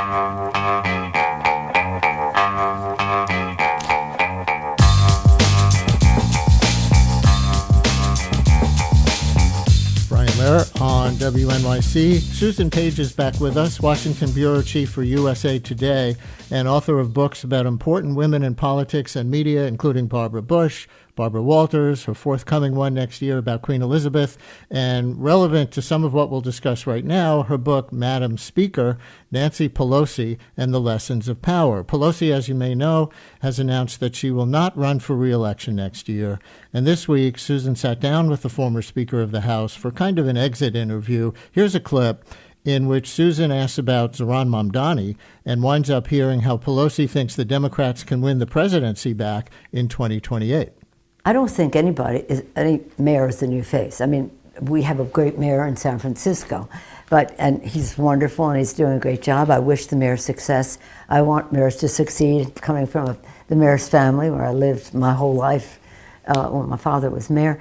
On WNYC. Susan Page is back with us, Washington Bureau Chief for USA Today, and author of books about important women in politics and media, including Barbara Bush, Barbara Walters, her forthcoming one next year about Queen Elizabeth, and relevant to some of what we'll discuss right now, her book, Madam Speaker, Nancy Pelosi and the Lessons of Power. Pelosi, as you may know, has announced that she will not run for re-election next year. And this week, Susan sat down with the former Speaker of the House for kind of an exit interview. Here's a clip in which Susan asks about Zohran Mamdani and winds up hearing how Pelosi thinks the Democrats can win the presidency back in 2028. I don't think any mayor is the new face. I mean, we have a great mayor in San Francisco, and he's wonderful and he's doing a great job. I wish the mayor success. I want mayors to succeed, coming from the mayor's family where I lived my whole life when my father was mayor,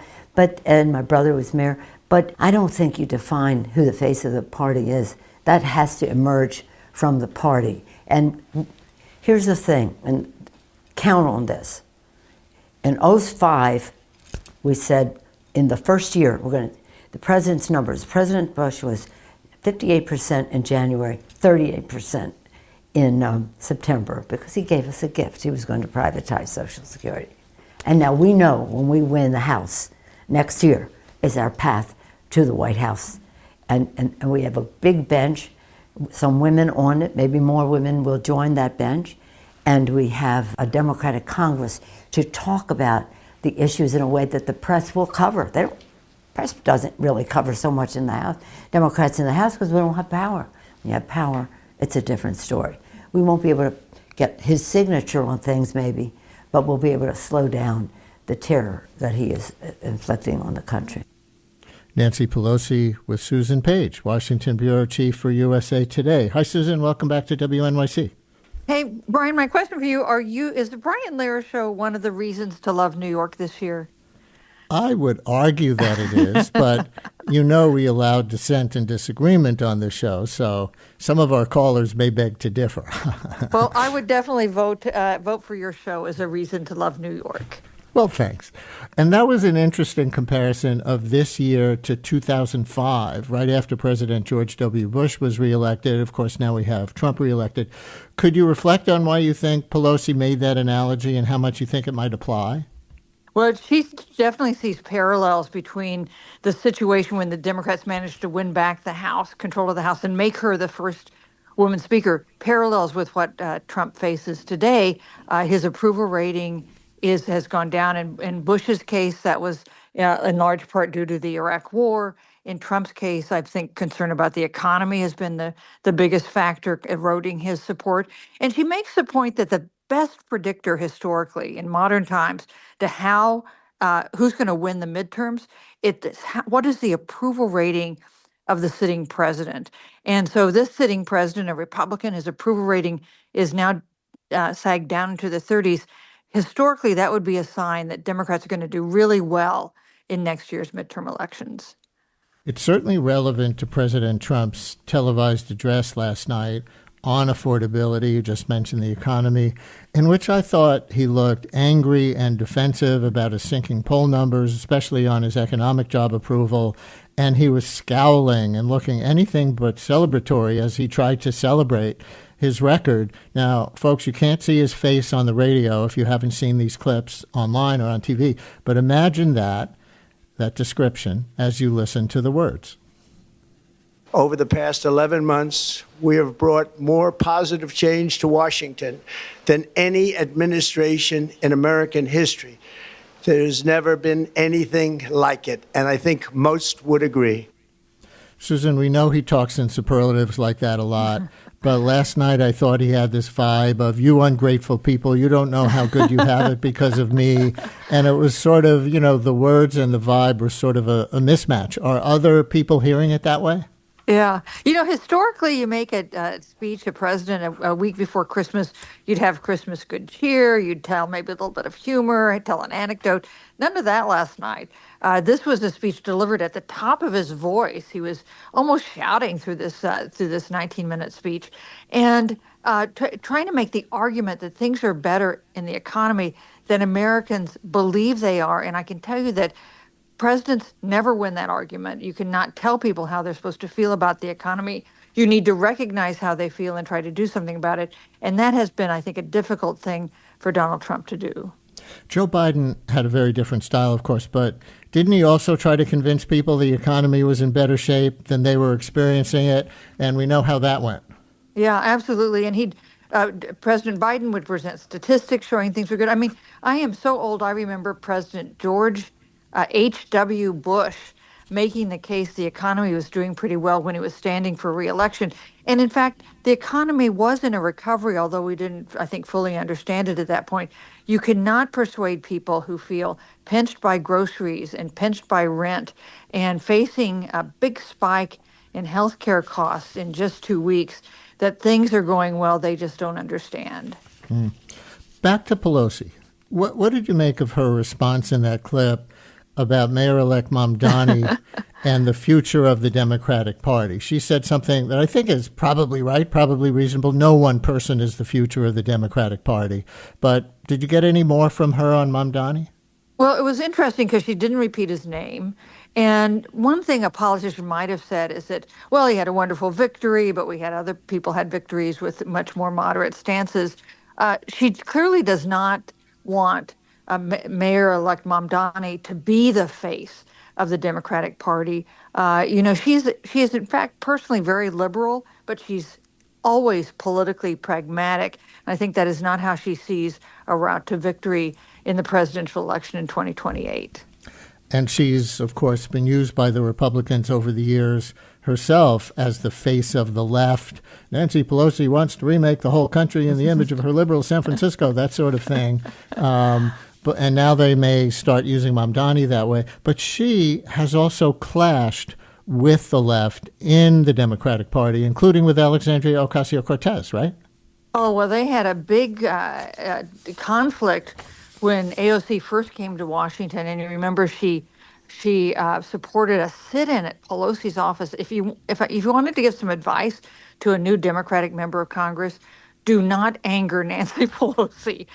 and my brother was mayor. But I don't think you define who the face of the party is. That has to emerge from the party. And here's the thing, and count on this. In 2005, we said in the first year, the president's numbers, President Bush was 58% in January, 38% in September, because he gave us a gift. He was going to privatize Social Security. And now we know when we win the House next year is our path to the White House. And we have a big bench, some women on it, maybe more women will join that bench. And we have a Democratic Congress to talk about the issues in a way that the press will cover. The press doesn't really cover so much in the House, Democrats in the House, because we don't have power. When you have power, it's a different story. We won't be able to get his signature on things maybe, but we'll be able to slow down the terror that he is inflicting on the country. Nancy Pelosi with Susan Page, Washington Bureau Chief for USA Today. Hi, Susan. Welcome back to WNYC. Hey, Brian, my question for you, is the Brian Lawler Show one of the reasons to love New York this year? I would argue that it is, but we allow dissent and disagreement on the show, so some of our callers may beg to differ. Well, I would definitely vote for your show as a reason to love New York. Well, thanks. And that was an interesting comparison of this year to 2005, right after President George W. Bush was reelected. Of course, now we have Trump reelected. Could you reflect on why you think Pelosi made that analogy and how much you think it might apply? Well, she definitely sees parallels between the situation when the Democrats managed to win back the House, control of the House, and make her the first woman speaker, parallels with what Trump faces today. His approval rating has gone down. In Bush's case, that was in large part due to the Iraq War. In Trump's case, I think concern about the economy has been the biggest factor eroding his support. And she makes the point that the best predictor historically in modern times to how who's going to win the midterms, what is the approval rating of the sitting president? And so this sitting president, a Republican, his approval rating is now sagged down into the 30s. Historically, that would be a sign that Democrats are going to do really well in next year's midterm elections. It's certainly relevant to President Trump's televised address last night on affordability. You just mentioned the economy, in which I thought he looked angry and defensive about his sinking poll numbers, especially on his economic job approval. And he was scowling and looking anything but celebratory as he tried to celebrate his record. Now, folks, you can't see his face on the radio if you haven't seen these clips online or on TV, but imagine that description as you listen to the words. Over the past 11 months, we have brought more positive change to Washington than any administration in American history. There's never been anything like it, and I think most would agree. Susan, we know he talks in superlatives like that a lot, but last night I thought he had this vibe of, you ungrateful people, you don't know how good you have it because of me. And it was sort of, the words and the vibe were sort of a mismatch. Are other people hearing it that way? Yeah. Historically, you make a speech, a president, a week before Christmas, you'd have Christmas good cheer. You'd tell maybe a little bit of humor, tell an anecdote. None of that last night. This was a speech delivered at the top of his voice. He was almost shouting through this 19-minute speech, and trying to make the argument that things are better in the economy than Americans believe they are. And I can tell you that presidents never win that argument. You cannot tell people how they're supposed to feel about the economy. You need to recognize how they feel and try to do something about it. And that has been, I think, a difficult thing for Donald Trump to do. Joe Biden had a very different style, of course, but didn't he also try to convince people the economy was in better shape than they were experiencing it? And we know how that went. Yeah, absolutely. And President Biden would present statistics showing things were good. I mean, I am so old, I remember President George H.W. Bush making the case the economy was doing pretty well when he was standing for re-election. And in fact, the economy was in a recovery, although we didn't, I think, fully understand it at that point. You cannot persuade people who feel pinched by groceries and pinched by rent and facing a big spike in healthcare costs in just 2 weeks that things are going well. They just don't understand. Back to Pelosi. What did you make of her response in that clip about Mayor-elect Mamdani and the future of the Democratic Party? She said something that I think is probably right, probably reasonable. No one person is the future of the Democratic Party. But did you get any more from her on Mamdani? Well, it was interesting because she didn't repeat his name. And one thing a politician might have said is that, well, he had a wonderful victory, but we had other people had victories with much more moderate stances. She clearly does not want Mayor-elect Mamdani to be the face of the Democratic Party. She is in fact personally very liberal, but she's always politically pragmatic. And I think that is not how she sees a route to victory in the presidential election in 2028. And she's, of course, been used by the Republicans over the years herself as the face of the left. Nancy Pelosi wants to remake the whole country in the image of her liberal San Francisco, that sort of thing. And now they may start using Mamdani that way. But she has also clashed with the left in the Democratic Party, including with Alexandria Ocasio-Cortez, right? Oh, well, they had a big conflict when AOC first came to Washington. And you remember she supported a sit-in at Pelosi's office. If you wanted to give some advice to a new Democratic member of Congress, do not anger Nancy Pelosi.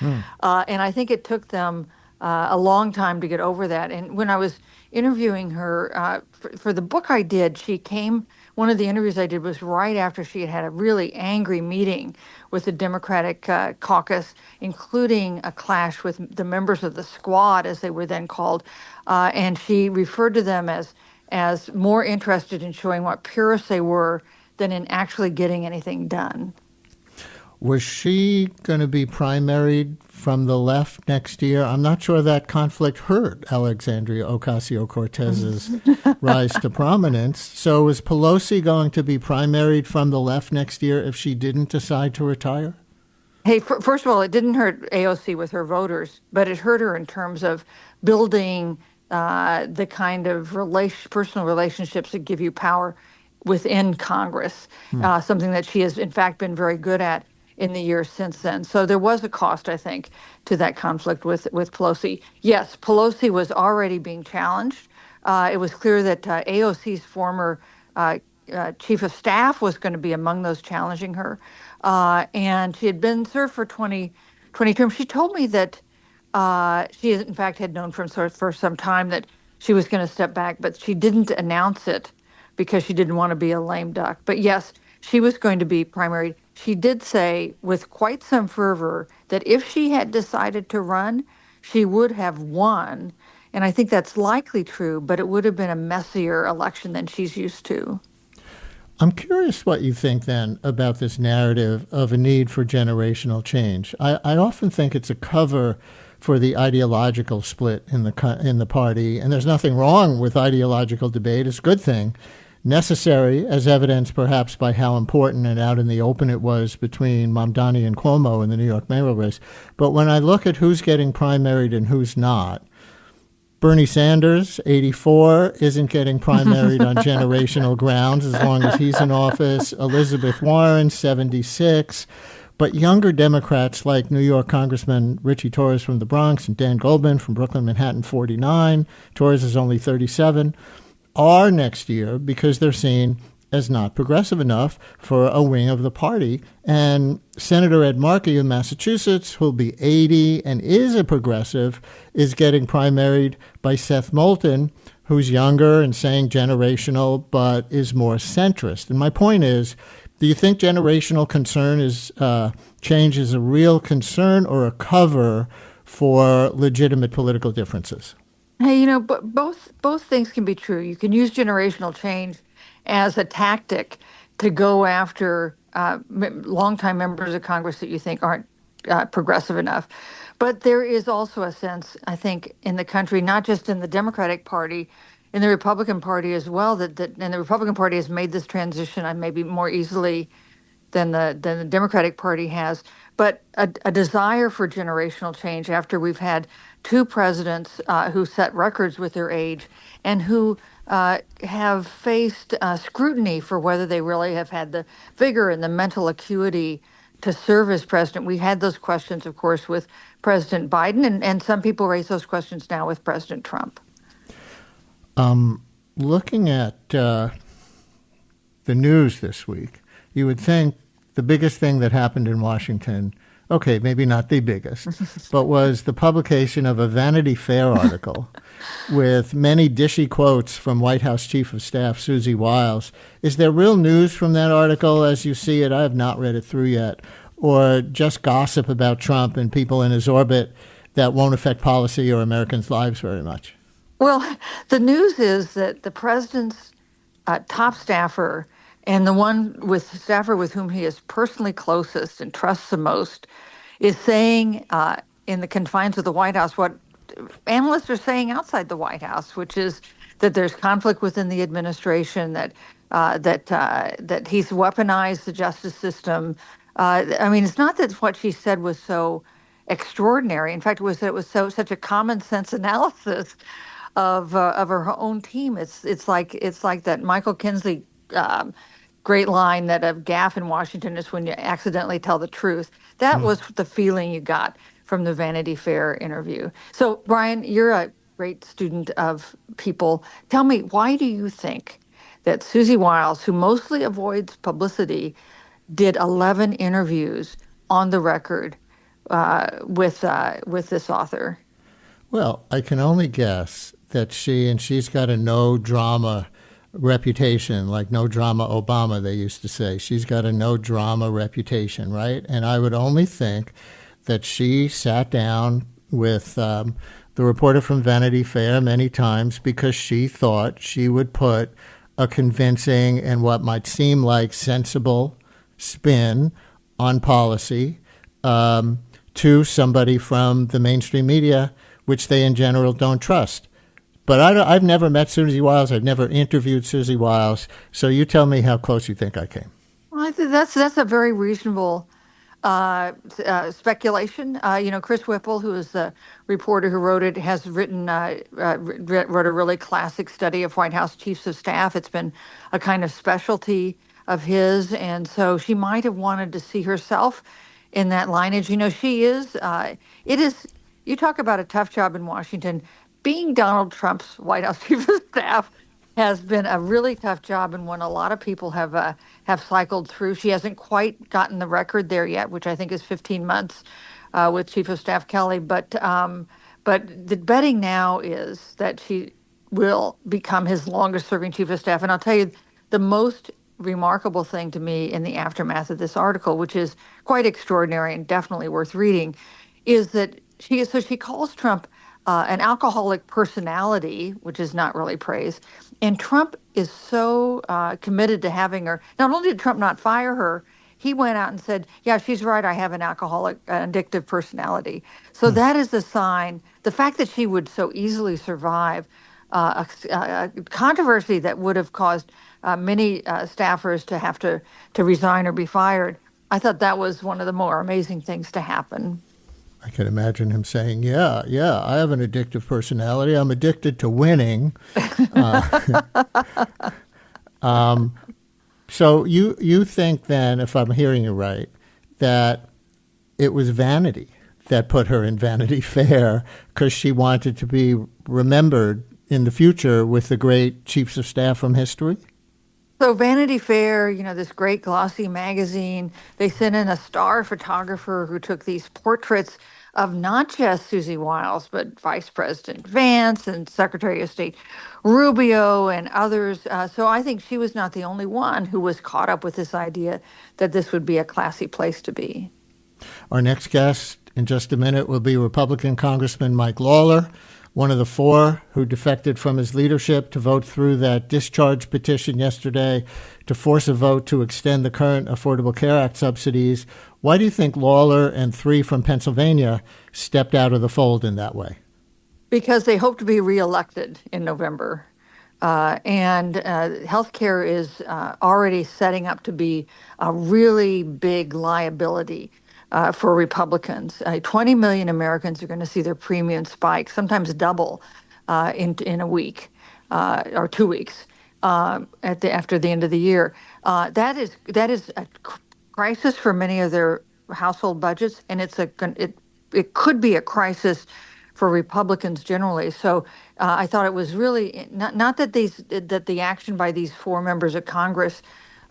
And I think it took them a long time to get over that. And when I was interviewing her for the book I did, one of the interviews I did was right after she had a really angry meeting with the Democratic caucus, including a clash with the members of the squad, as they were then called. And she referred to them as more interested in showing what purists they were than in actually getting anything done. Was she going to be primaried from the left next year? I'm not sure that conflict hurt Alexandria Ocasio-Cortez's rise to prominence. So is Pelosi going to be primaried from the left next year if she didn't decide to retire? Hey, first of all, it didn't hurt AOC with her voters, but it hurt her in terms of building the kind of personal relationships that give you power within Congress, something that she has, in fact, been very good at in the years since then. So there was a cost, I think, to that conflict with Pelosi. Yes, Pelosi was already being challenged. It was clear that AOC's former chief of staff was going to be among those challenging her. And she had been served for 20 terms. She told me that she, in fact, had known for some time that she was going to step back, but she didn't announce it because she didn't want to be a lame duck. But yes, she was going to be primaried. She did say with quite some fervor that if she had decided to run, she would have won. And I think that's likely true, but it would have been a messier election than she's used to. I'm curious what you think then about this narrative of a need for generational change. I often think it's a cover for the ideological split in the party, and there's nothing wrong with ideological debate. It's a good thing. Necessary, as evidenced perhaps by how important and out in the open it was between Mamdani and Cuomo in the New York mayoral race. But when I look at who's getting primaried and who's not, Bernie Sanders, 84, isn't getting primaried on generational grounds as long as he's in office. Elizabeth Warren, 76. But younger Democrats like New York Congressman Richie Torres from the Bronx and Dan Goldman from Brooklyn, Manhattan, 49. Torres is only 37. Are next year because they're seen as not progressive enough for a wing of the party. And Senator Ed Markey of Massachusetts, who'll be 80 and is a progressive, is getting primaried by Seth Moulton, who's younger and saying generational, but is more centrist. And my point is, do you think generational change is a real concern or a cover for legitimate political differences? Hey, both things can be true. You can use generational change as a tactic to go after longtime members of Congress that you think aren't progressive enough. But there is also a sense, I think, in the country, not just in the Democratic Party, in the Republican Party as well, and the Republican Party has made this transition maybe more easily than the Democratic Party has, but a desire for generational change after we've had two presidents who set records with their age and who have faced scrutiny for whether they really have had the vigor and the mental acuity to serve as president. We had those questions, of course, with President Biden, and some people raise those questions now with President Trump. Looking at the news this week, you would think the biggest thing that happened in Washington, okay, maybe not the biggest, but was the publication of a Vanity Fair article with many dishy quotes from White House Chief of Staff Susie Wiles. Is there real news from that article as you see it? I have not read it through yet. Or just gossip about Trump and people in his orbit that won't affect policy or Americans' lives very much? Well, the news is that the president's top staffer and the staffer with whom he is personally closest and trusts the most is saying in the confines of the White House what analysts are saying outside the White House, which is that there's conflict within the administration, that he's weaponized the justice system. It's not that what she said was so extraordinary. In fact, it was such a common sense analysis of her own team. It's like that Michael Kinsley great line that a gaffe in Washington is when you accidentally tell the truth. That was the feeling you got from the Vanity Fair interview. So, Brian, you're a great student of people. Tell me, why do you think that Susie Wiles, who mostly avoids publicity, did 11 interviews on the record with this author? Well, I can only guess that she's got a no drama reputation, like no drama Obama, they used to say. She's got a no drama reputation, right? And I would only think that she sat down with the reporter from Vanity Fair many times because she thought she would put a convincing and what might seem like sensible spin on policy to somebody from the mainstream media, which they in general don't trust. But I've never met Susie Wiles. I've never interviewed Susie Wiles. So you tell me how close you think I came. Well, I think that's a very reasonable speculation. Chris Whipple, who is the reporter who wrote it, has wrote a really classic study of White House chiefs of staff. It's been a kind of specialty of his, and so she might have wanted to see herself in that lineage. She is. It is. You talk about a tough job in Washington. Being Donald Trump's White House chief of staff has been a really tough job and one a lot of people have cycled through. She hasn't quite gotten the record there yet, which I think is 15 months with Chief of Staff Kelly. But the betting now is that she will become his longest-serving chief of staff. And I'll tell you, the most remarkable thing to me in the aftermath of this article, which is quite extraordinary and definitely worth reading, is that she calls Trump an alcoholic personality, which is not really praise. And Trump is so committed to having her. Not only did Trump not fire her, he went out and said, yeah, she's right, I have an alcoholic, addictive personality. So that is a sign. The fact that she would so easily survive a controversy that would have caused many staffers to have to resign or be fired, I thought that was one of the more amazing things to happen. I can imagine him saying, yeah, I have an addictive personality. I'm addicted to winning. So you think then, if I'm hearing you right, that it was vanity that put her in Vanity Fair because she wanted to be remembered in the future with the great chiefs of staff from history? So Vanity Fair, this great glossy magazine, they sent in a star photographer who took these portraits of not just Susie Wiles, but Vice President Vance and Secretary of State Rubio and others. So I think she was not the only one who was caught up with this idea that this would be a classy place to be. Our next guest in just a minute will be Republican Congressman Mike Lawler, one of the four who defected from his leadership to vote through that discharge petition yesterday to force a vote to extend the current Affordable Care Act subsidies. Why do you think Lawler and three from Pennsylvania stepped out of the fold in that way? Because they hope to be reelected in November. And healthcare is already setting up to be a really big liability for Republicans. 20 million Americans are going to see their premium spike, sometimes double in a week or 2 weeks after the end of the year. That is a crisis for many of their household budgets, and it could be a crisis for Republicans generally. So I thought it was really not that the action by these four members of Congress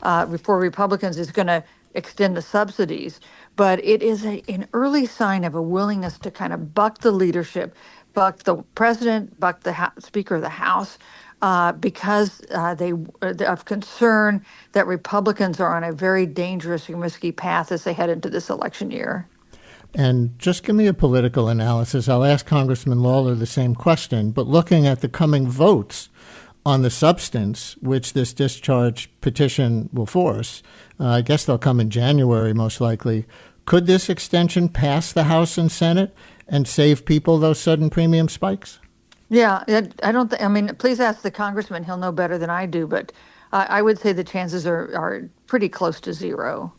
for Republicans is going to extend the subsidies, but it is an early sign of a willingness to kind of buck the leadership, buck the president, buck the Speaker of the House, because of concern that Republicans are on a very dangerous and risky path as they head into this election year. And just give me a political analysis. I'll ask Congressman Lawler the same question, but looking at the coming votes on the substance, which this discharge petition will force, I guess they'll come in January most likely. Could this extension pass the House and Senate and save people those sudden premium spikes? Yeah, please ask the congressman. He'll know better than I do, but I would say the chances are pretty close to zero.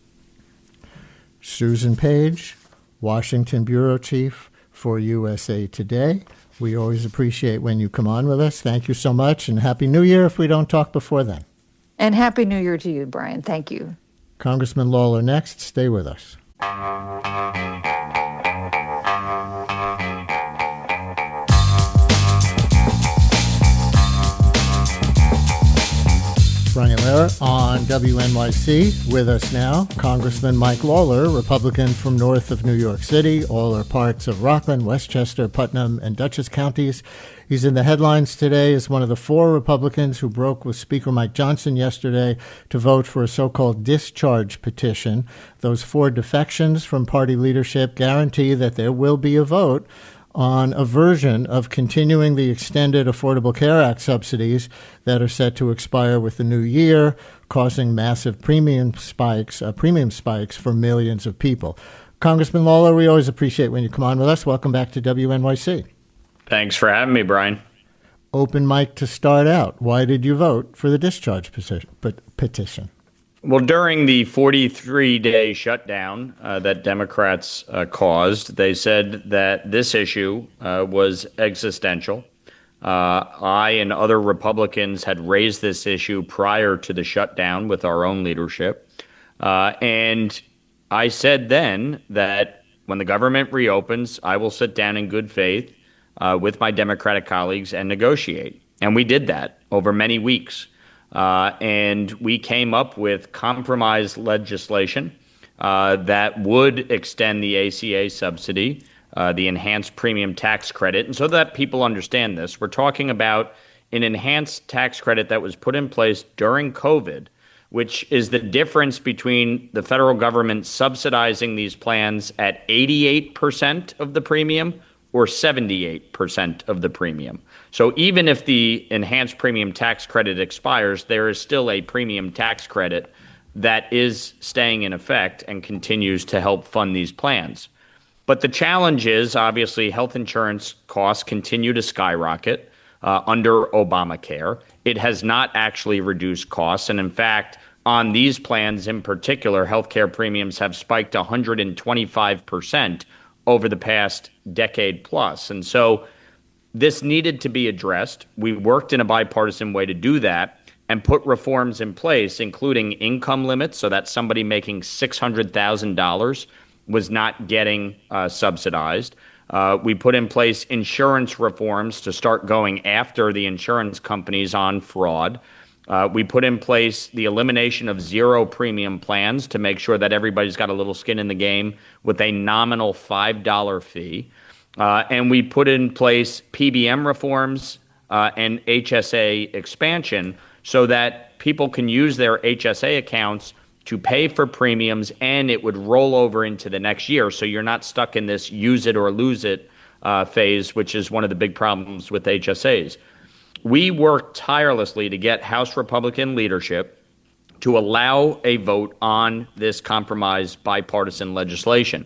Susan Page, Washington Bureau Chief for USA Today. We always appreciate when you come on with us. Thank you so much, and Happy New Year if we don't talk before then. And Happy New Year to you, Brian. Thank you. Congressman Lawler next. Stay with us. Brian Lehrer on WNYC. With us now, Congressman Mike Lawler, Republican from north of New York City. All are parts of Rockland, Westchester, Putnam, and Dutchess counties. He's in the headlines today as one of the four Republicans who broke with Speaker Mike Johnson yesterday to vote for a so-called discharge petition. Those four defections from party leadership guarantee that there will be a vote on a version of continuing the extended Affordable Care Act subsidies that are set to expire with the new year, causing massive premium spikes for millions of people. Congressman Lawler, we always appreciate when you come on with us. Welcome back to WNYC. Thanks for having me, Brian. Open mic to start out. Why did you vote for the discharge petition? Well, during the 43-day shutdown that Democrats caused, they said that this issue was existential. I and other Republicans had raised this issue prior to the shutdown with our own leadership. And I said then that when the government reopens, I will sit down in good faith with my Democratic colleagues and negotiate. And we did that over many weeks. And we came up with compromise legislation that would extend the ACA subsidy, the enhanced premium tax credit. And so that people understand this, we're talking about an enhanced tax credit that was put in place during COVID, which is the difference between the federal government subsidizing these plans at 88% of the premium or 78% of the premium. So even if the enhanced premium tax credit expires, there is still a premium tax credit that is staying in effect and continues to help fund these plans. But the challenge is, obviously, health insurance costs continue to skyrocket under Obamacare. It has not actually reduced costs. And in fact, on these plans in particular, healthcare premiums have spiked 125% over the past decade plus. And so this needed to be addressed. We worked in a bipartisan way to do that and put reforms in place, including income limits, so that somebody making $600,000 was not getting subsidized. We put in place insurance reforms to start going after the insurance companies on fraud. We put in place the elimination of zero premium plans to make sure that everybody's got a little skin in the game with a nominal $5 fee. And we put in place PBM reforms and HSA expansion so that people can use their HSA accounts to pay for premiums, and it would roll over into the next year. So you're not stuck in this use it or lose it phase, which is one of the big problems with HSAs. We worked tirelessly to get House Republican leadership to allow a vote on this compromise bipartisan legislation.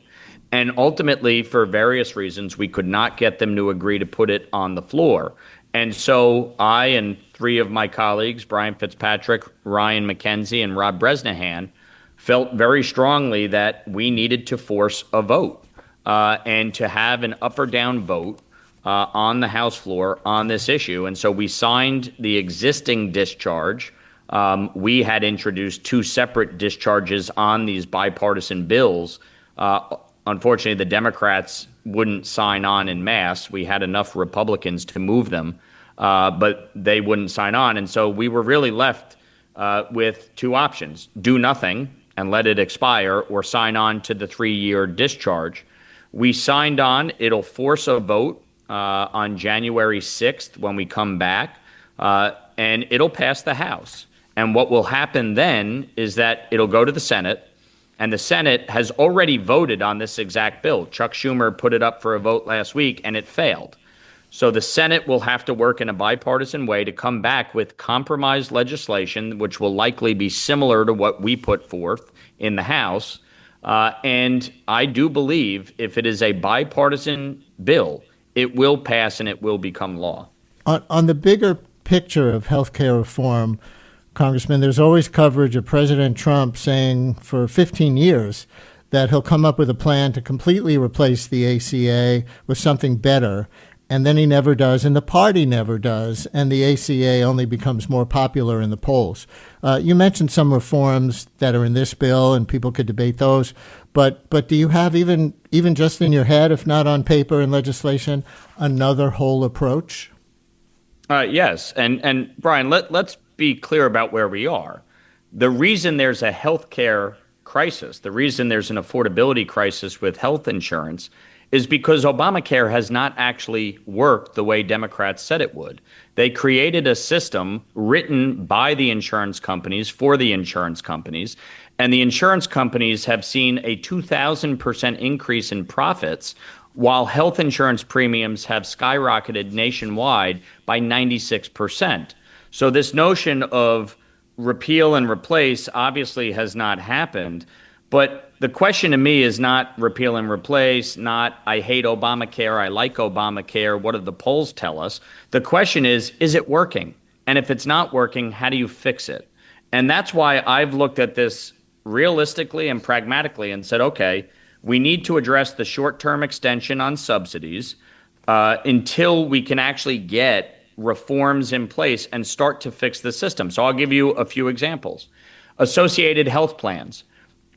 And ultimately, for various reasons, we could not get them to agree to put it on the floor. And so I and three of my colleagues, Brian Fitzpatrick, Ryan McKenzie, and Rob Bresnahan, felt very strongly that we needed to force a vote and to have an up or down vote on the House floor on this issue. And so we signed the existing discharge. We had introduced two separate discharges on these bipartisan bills. Unfortunately, the Democrats wouldn't sign on en masse. We had enough Republicans to move them, but they wouldn't sign on. And so we were really left with two options: do nothing and let it expire, or sign on to the 3-year discharge. We signed on. It'll force a vote on January 6th when we come back, and it'll pass the House. And what will happen then is that it'll go to the Senate. And the Senate has already voted on this exact bill. Chuck Schumer put it up for a vote last week, and it failed. So the Senate will have to work in a bipartisan way to come back with compromise legislation, which will likely be similar to what we put forth in the House. And I do believe if it is a bipartisan bill, it will pass and it will become law. On the bigger picture of health care reform, Congressman, there's always coverage of President Trump saying for 15 years that he'll come up with a plan to completely replace the ACA with something better. And then he never does, and the party never does, and the ACA only becomes more popular in the polls. You mentioned some reforms that are in this bill, and people could debate those. But do you have, even just in your head, if not on paper and legislation, another whole approach? Yes. And Brian, let's be clear about where we are. The reason there's a health care crisis, the reason there's an affordability crisis with health insurance, is because Obamacare has not actually worked the way Democrats said it would. They created a system written by the insurance companies for the insurance companies, and the insurance companies have seen a 2,000% increase in profits, while health insurance premiums have skyrocketed nationwide by 96%. So this notion of repeal and replace obviously has not happened. But the question to me is not repeal and replace, not I hate Obamacare, I like Obamacare, what do the polls tell us? The question is it working? And if it's not working, how do you fix it? And that's why I've looked at this realistically and pragmatically and said, okay, we need to address the short-term extension on subsidies until we can actually get reforms in place and start to fix the system. So I'll give you a few examples. Associated health plans.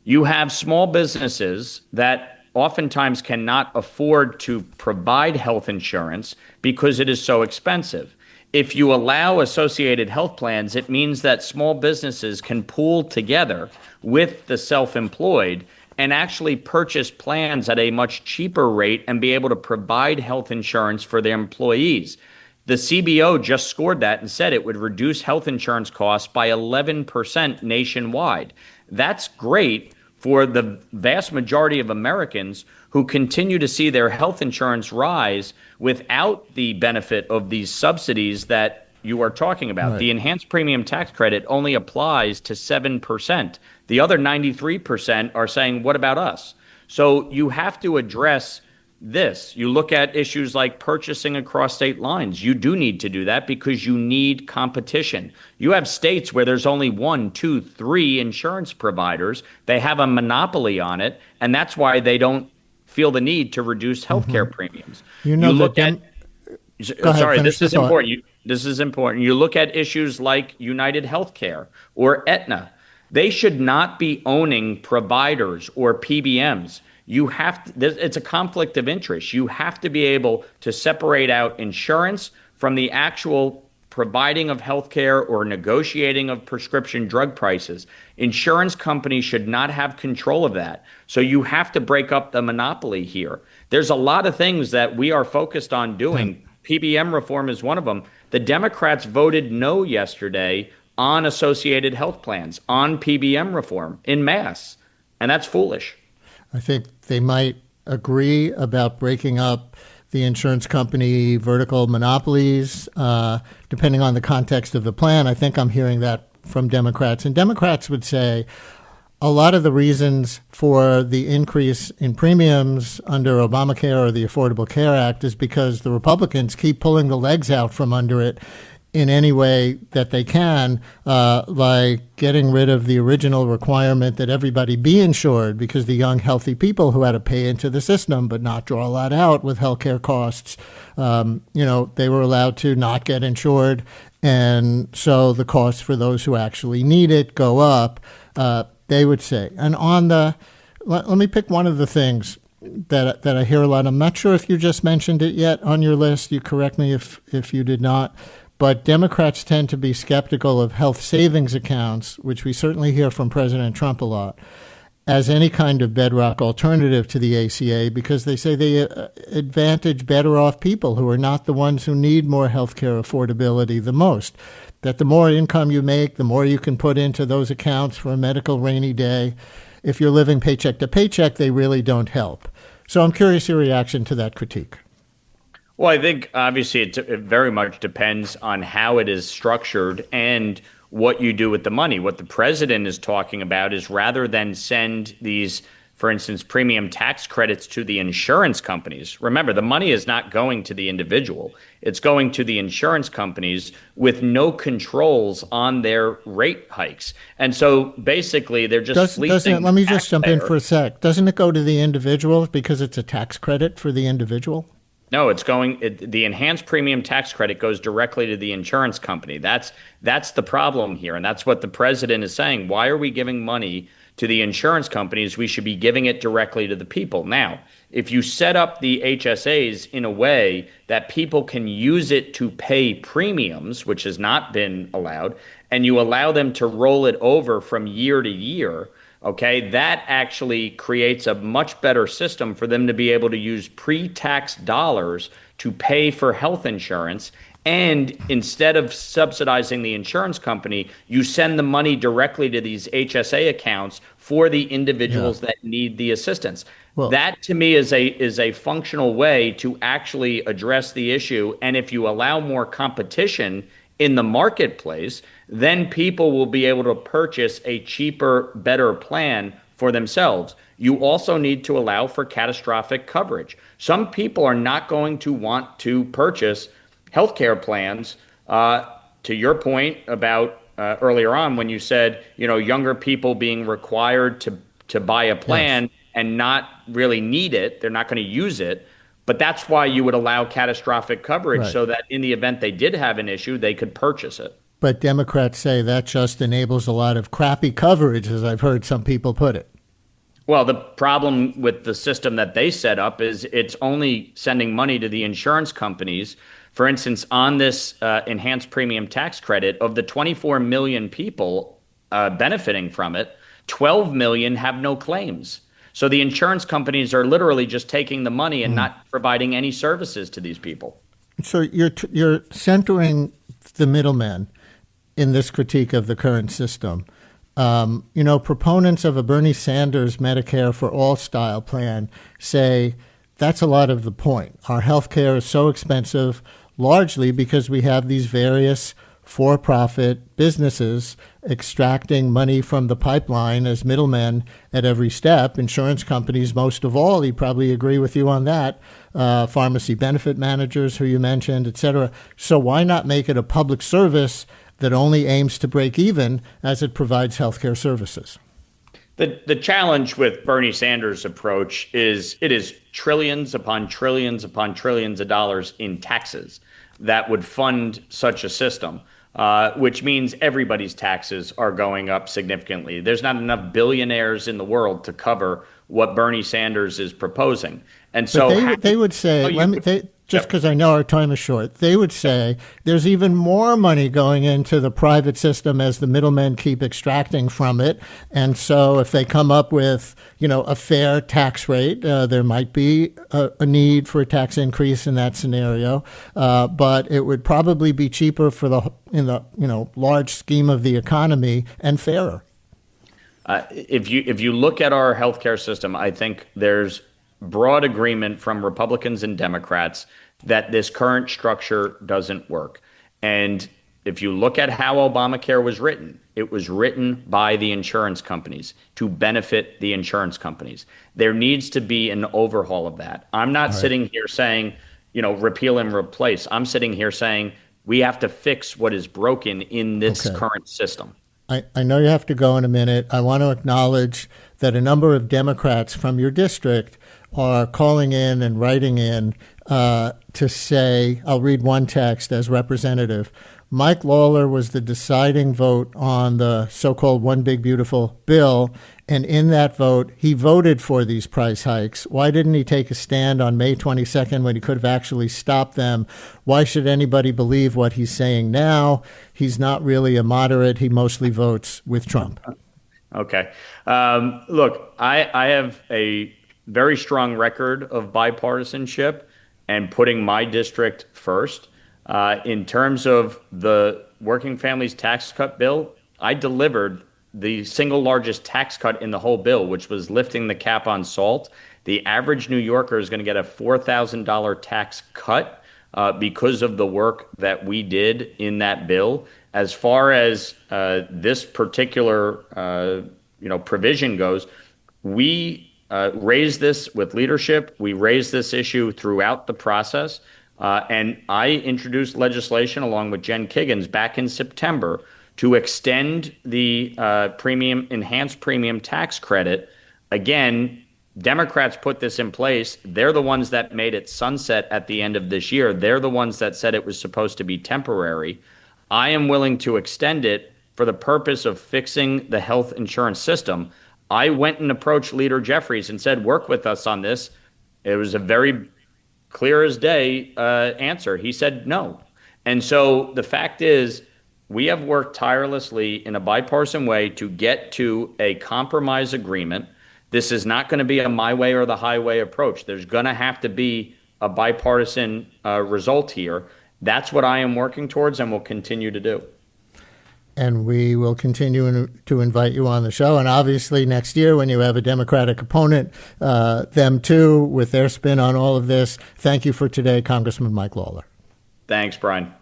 You have small businesses that oftentimes cannot afford to provide health insurance because it is so expensive. If you allow associated health plans, it means that small businesses can pool together with the self-employed and actually purchase plans at a much cheaper rate and be able to provide health insurance for their employees. The CBO just scored that and said it would reduce health insurance costs by 11% nationwide. That's great for the vast majority of Americans who continue to see their health insurance rise without the benefit of these subsidies that you are talking about. Right. The enhanced premium tax credit only applies to 7%. The other 93% are saying, what about us? So you have to address this. You look at issues like purchasing across state lines. You do need to do that because you need competition. You have states where there's only 1, 2, 3 insurance providers. They have a monopoly on it, and that's why they don't feel the need to reduce healthcare premiums. You know, look at Go ahead, sorry, finish this is the thought. important. This is important. You look at issues like United Healthcare or Aetna. They should not be owning providers or PBMs. You have to, it's a conflict of interest. You have to be able to separate out insurance from the actual providing of healthcare or negotiating of prescription drug prices. Insurance companies should not have control of that. So you have to break up the monopoly here. There's a lot of things that we are focused on doing. PBM reform is one of them. The Democrats voted no yesterday on associated health plans, on PBM reform en masse, and that's foolish. I think they might agree about breaking up the insurance company vertical monopolies, depending on the context of the plan. I think I'm hearing that from Democrats. And Democrats would say a lot of the reasons for the increase in premiums under Obamacare or the Affordable Care Act is because the Republicans keep pulling the legs out from under it in any way that they can, like getting rid of the original requirement that everybody be insured, because the young, healthy people who had to pay into the system but not draw a lot out with healthcare costs, they were allowed to not get insured. And so the costs for those who actually need it go up, they would say. And let me pick one of the things that I hear a lot. I'm not sure if you just mentioned it yet on your list. You correct me if you did not. But Democrats tend to be skeptical of health savings accounts, which we certainly hear from President Trump a lot, as any kind of bedrock alternative to the ACA, because they say they advantage better off people who are not the ones who need more health care affordability the most. That the more income you make, the more you can put into those accounts for a medical rainy day. If you're living paycheck to paycheck, they really don't help. So I'm curious your reaction to that critique. Well, I think obviously it very much depends on how it is structured and what you do with the money. What the president is talking about is, rather than send these, for instance, premium tax credits to the insurance companies. Remember, the money is not going to the individual. It's going to the insurance companies with no controls on their rate hikes. And so basically they're just fleecing. Let me just jump in for a sec. Doesn't it go to the individual because it's a tax credit for the individual? No, the enhanced premium tax credit goes directly to the insurance company. That's the problem here. And that's what the president is saying. Why are we giving money to the insurance companies? We should be giving it directly to the people. Now, if you set up the HSAs in a way that people can use it to pay premiums, which has not been allowed, and you allow them to roll it over from year to year, okay, that actually creates a much better system for them to be able to use pre-tax dollars to pay for health insurance. And instead of subsidizing the insurance company, you send the money directly to these HSA accounts for the individuals that need the assistance. Well, that to me is a functional way to actually address the issue. And if you allow more competition in the marketplace, then people will be able to purchase a cheaper, better plan for themselves. You also need to allow for catastrophic coverage. Some people are not going to want to purchase healthcare plans. To your point about earlier on when you said, younger people being required to buy a plan and not really need it, they're not going to use it. But that's why you would allow catastrophic coverage, so that in the event they did have an issue, they could purchase it. But Democrats say that just enables a lot of crappy coverage, as I've heard some people put it. Well, the problem with the system that they set up is it's only sending money to the insurance companies. For instance, on this enhanced premium tax credit, of the 24 million people benefiting from it, 12 million have no claims. So the insurance companies are literally just taking the money and not providing any services to these people. So you're centering the middleman in this critique of the current system. Proponents of a Bernie Sanders Medicare for All style plan say that's a lot of the point. Our health care is so expensive, largely because we have these various for-profit businesses extracting money from the pipeline as middlemen at every step. Insurance companies, most of all, he'd probably agree with you on that. Pharmacy benefit managers, who you mentioned, et cetera. So why not make it a public service that only aims to break even as it provides healthcare services? The challenge with Bernie Sanders' approach is it is trillions upon trillions upon trillions of dollars in taxes that would fund such a system, which means everybody's taxes are going up significantly. There's not enough billionaires in the world to cover what Bernie Sanders is proposing. And so they would say, just because I know our time is short, they would say there's even more money going into the private system as the middlemen keep extracting from it. And so if they come up with, a fair tax rate, there might be a need for a tax increase in that scenario. But it would probably be cheaper in the large scheme of the economy and fairer. If you look at our healthcare system, I think there's broad agreement from Republicans and Democrats that this current structure doesn't work. And if you look at how Obamacare was written, it was written by the insurance companies to benefit the insurance companies. There needs to be an overhaul of that. I'm not sitting here saying, repeal and replace. I'm sitting here saying we have to fix what is broken in this current system. I know you have to go in a minute. I want to acknowledge that a number of Democrats from your district are calling in and writing in to say, I'll read one text as representative. Mike Lawler was the deciding vote on the so-called One Big Beautiful bill, and in that vote, he voted for these price hikes. Why didn't he take a stand on May 22nd when he could have actually stopped them? Why should anybody believe what he's saying now? He's not really a moderate. He mostly votes with Trump. Okay. Look, I have a very strong record of bipartisanship and putting my district first. In terms of the working families tax cut bill, I delivered the single largest tax cut in the whole bill, which was lifting the cap on salt. The average New Yorker is going to get a $4,000 tax cut because of the work that we did in that bill. As far as this particular provision goes, we raised this with leadership. We raised this issue throughout the process. And I introduced legislation along with Jen Kiggins back in September to extend the enhanced premium tax credit. Again, Democrats put this in place. They're the ones that made it sunset at the end of this year. They're the ones that said it was supposed to be temporary. I am willing to extend it for the purpose of fixing the health insurance system. I went and approached Leader Jeffries and said, work with us on this. It was a very clear as day answer. He said no. And so the fact is, we have worked tirelessly in a bipartisan way to get to a compromise agreement. This is not going to be a my way or the highway approach. There's going to have to be a bipartisan result here. That's what I am working towards and will continue to do. And we will continue to invite you on the show. And obviously next year when you have a Democratic opponent, them too, with their spin on all of this. Thank you for today, Congressman Mike Lawler. Thanks, Brian.